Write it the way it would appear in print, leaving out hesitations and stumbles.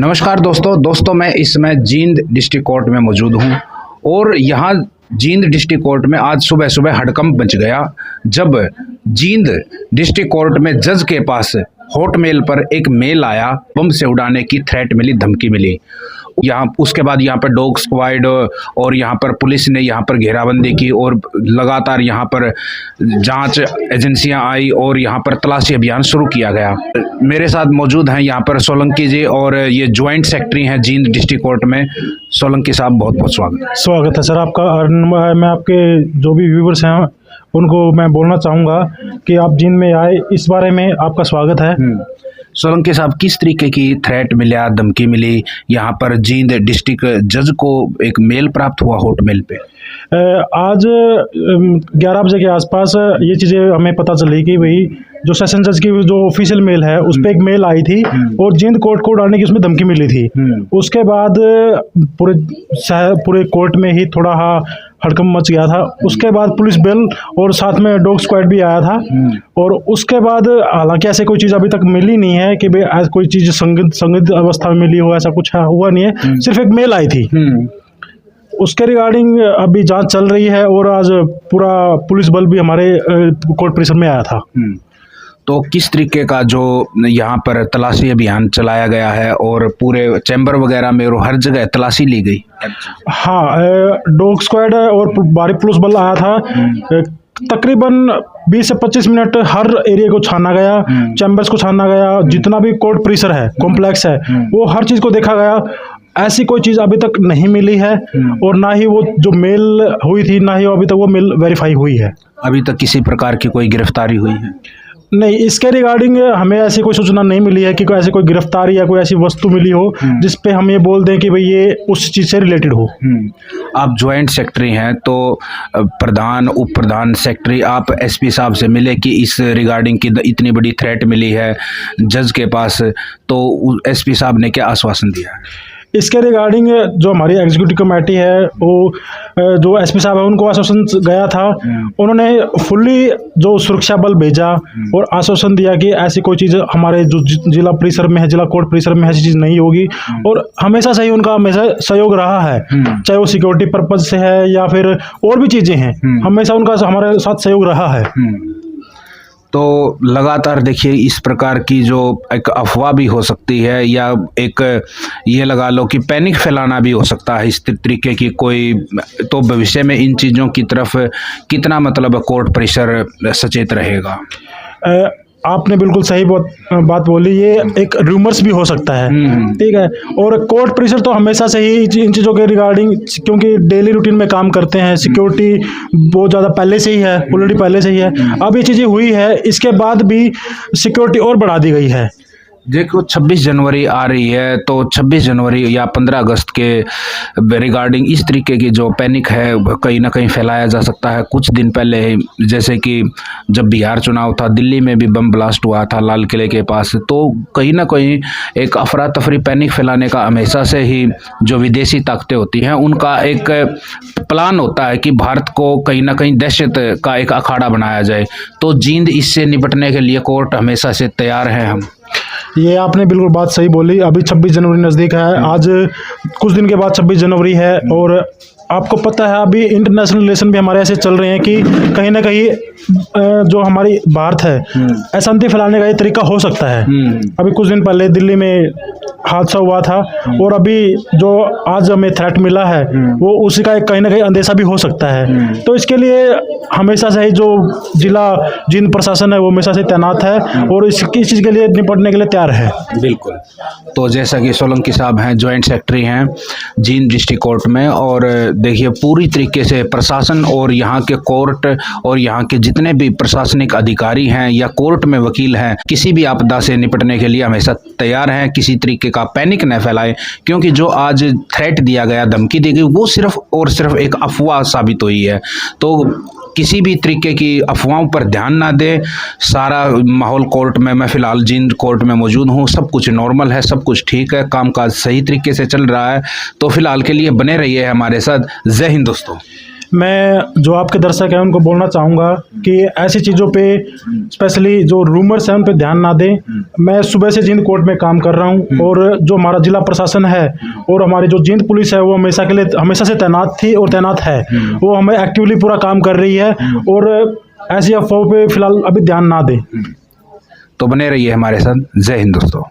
नमस्कार दोस्तों मैं इस समय जींद डिस्ट्रिक्ट कोर्ट में मौजूद हूं और यहां जींद डिस्ट्रिक्ट कोर्ट में आज सुबह सुबह हड़कंप मच गया जब जींद डिस्ट्रिक्ट कोर्ट में जज के पास हॉट मेल पर एक मेल आया, बम से उड़ाने की थ्रेट मिली, धमकी मिली। यहाँ उसके बाद यहाँ पर डॉग स्क्वाड और यहाँ पर पुलिस ने यहाँ पर घेराबंदी की और लगातार यहाँ पर जांच एजेंसियां आई और यहाँ पर तलाशी अभियान शुरू किया गया। मेरे साथ मौजूद हैं यहाँ पर सोलंकी जी और ये ज्वाइंट सेक्रेटरी हैं जींद डिस्ट्रिक्ट कोर्ट में। सोलंकी साहब बहुत बहुत स्वागत है सर आपका। मैं आपके जो भी व्यूवर्स हैं उनको मैं बोलना चाहूँगा कि आप जींद में आए, इस बारे में आपका स्वागत है। सोलंकी साहब, किस तरीके की थ्रेट मिला, धमकी मिली? यहाँ पर जींद डिस्ट्रिक्ट जज को एक मेल प्राप्त हुआ हॉट मेल पे। आज 11 बजे के आसपास ये चीज़ें हमें पता चली कि भाई जो सेशन जज की जो ऑफिशियल मेल है उस पर एक मेल आई थी और जींद कोर्ट को डालने की उसमें धमकी मिली थी। उसके बाद पूरे कोर्ट में ही थोड़ा हड़कंप मच गया था। उसके बाद पुलिस बेल और साथ में डॉग स्क्वाड भी आया था और उसके बाद हालांकि ऐसे कोई चीज़ अभी तक मिली नहीं है कि भाई ऐसी कोई चीज़ संदिग्ध अवस्था में मिली हो, ऐसा कुछ हुआ नहीं है। सिर्फ एक मेल आई थी, उसके रिगार्डिंग अभी जांच चल रही है और आज पूरा पुलिस बल भी हमारे कोर्ट परिसर में आया था। तो किस तरीके का जो यहाँ पर तलाशी अभियान चलाया गया है और पूरे चैम्बर वगैरह में और हर जगह तलाशी ली गई? हाँ, डॉग स्क्वाड और बारी पुलिस बल आया था। तकरीबन 20 से 25 मिनट हर एरिया को छाना गया, चैम्बर्स को छाना गया, जितना भी कोर्ट परिसर है, कॉम्प्लेक्स है, वो हर चीज़ को देखा गया। ऐसी कोई चीज़ अभी तक नहीं मिली है और ना ही वो जो मेल हुई थी ना ही अभी तक वो मेल वेरीफाई हुई है। अभी तक किसी प्रकार की कोई गिरफ्तारी हुई है? नहीं, इसके रिगार्डिंग हमें ऐसी कोई सूचना नहीं मिली है कि कोई ऐसी कोई गिरफ्तारी या कोई ऐसी वस्तु मिली हो जिस पे हम ये बोल दें कि भाई ये उस चीज़ से रिलेटेड हो। आप ज्वाइंट सेक्रेटरी हैं तो प्रधान, उप प्रधान, सेक्रेटरी, आप एसपी साहब से मिले कि इस रिगार्डिंग की इतनी बड़ी थ्रेट मिली है जज के पास, तो एसपी साहब ने क्या आश्वासन दिया? इसके रिगार्डिंग जो हमारी एग्जीक्यूटिव कमेटी है वो जो एसपी साहब है उनको आश्वासन गया था। उन्होंने फुल्ली जो सुरक्षा बल भेजा और आश्वासन दिया कि ऐसी कोई चीज़ हमारे जो जिला परिसर में है, जिला कोर्ट परिसर में ऐसी चीज़ नहीं होगी। और हमेशा से ही उनका हमेशा सहयोग रहा है, चाहे वो सिक्योरिटी पर्पज से है या फिर और भी चीज़ें हैं, हमेशा उनका हमारे साथ सहयोग रहा है। तो लगातार देखिए इस प्रकार की जो एक अफवाह भी हो सकती है या एक ये लगा लो कि पैनिक फैलाना भी हो सकता है इस तरीके की कोई, तो भविष्य में इन चीज़ों की तरफ कितना मतलब कोर्ट परिसर सचेत रहेगा? आपने बिल्कुल सही बात बोली। ये एक रूमर्स भी हो सकता है, ठीक है। और कोर्ट परिसर तो हमेशा से ही इन चीज़ों के रिगार्डिंग, क्योंकि डेली रूटीन में काम करते हैं, सिक्योरिटी बहुत ज़्यादा पहले से ही है, ऑलरेडी पहले से ही है। अब ये चीज़ें हुई है, इसके बाद भी सिक्योरिटी और बढ़ा दी गई है। देखो 26 जनवरी आ रही है, तो 26 जनवरी या 15 अगस्त के रिगार्डिंग इस तरीके की जो पैनिक है कहीं ना कहीं फैलाया जा सकता है। कुछ दिन पहले जैसे कि जब बिहार चुनाव था, दिल्ली में भी बम ब्लास्ट हुआ था लाल किले के पास, तो कहीं ना कहीं एक अफरा तफरी पैनिक फैलाने का हमेशा से ही जो विदेशी ताकतें होती हैं उनका एक प्लान होता है कि भारत को कहीं ना कहीं दहशत का एक अखाड़ा बनाया जाए। तो जींद इससे निपटने के लिए कोर्ट हमेशा से तैयार है। हम ये आपने बिल्कुल बात सही बोली। अभी 26 जनवरी नज़दीक है, आज कुछ दिन के बाद 26 जनवरी है और आपको पता है अभी इंटरनेशनल रिलेशन भी हमारे ऐसे चल रहे हैं कि कहीं ना कहीं जो हमारी भारत है अशांति फैलाने का ये तरीका हो सकता है। अभी कुछ दिन पहले दिल्ली में हादसा हुआ था और अभी जो आज हमें थ्रेट मिला है वो उसी का एक कहीं ना कहीं अंदेशा भी हो सकता है। तो इसके लिए हमेशा से ही जो जिला जींद प्रशासन है वो हमेशा से तैनात है और इस चीज़ के लिए निपटने के लिए तैयार है। बिल्कुल। तो जैसा कि सोलंकी साहब हैं, ज्वाइंट सेक्रेटरी हैं जींद डिस्ट्रिक्ट कोर्ट में, और देखिए पूरी तरीके से प्रशासन और यहाँ के कोर्ट और यहाँ के जितने भी प्रशासनिक अधिकारी हैं या कोर्ट में वकील हैं, किसी भी आपदा से निपटने के लिए हमेशा तैयार हैं। किसी तरीके का पैनिक न फैलाएं, क्योंकि जो आज थ्रेट दिया गया, धमकी दी गई, वो सिर्फ और सिर्फ एक अफवाह साबित हुई है। तो किसी भी तरीके की अफवाहों पर ध्यान ना दें। सारा माहौल कोर्ट में, मैं फ़िलहाल जींद कोर्ट में मौजूद हूँ, सब कुछ नॉर्मल है, सब कुछ ठीक है, कामकाज सही तरीके से चल रहा है। तो फिलहाल के लिए बने रहिए हमारे साथ। जय हिंद दोस्तों। मैं जो आपके दर्शक हैं उनको बोलना चाहूँगा कि ऐसी चीज़ों पे स्पेशली जो रूमर्स हैं उन पे ध्यान ना दें। मैं सुबह से जींद कोर्ट में काम कर रहा हूँ और जो हमारा जिला प्रशासन है और हमारी जो जींद पुलिस है वो हमेशा से तैनात थी और तैनात है। वो हमें एक्टिवली पूरा काम कर रही है और ऐसी अफवाहों पे फिलहाल अभी ध्यान ना दें। तो बने रहिए हमारे साथ। जय हिंद दोस्तों।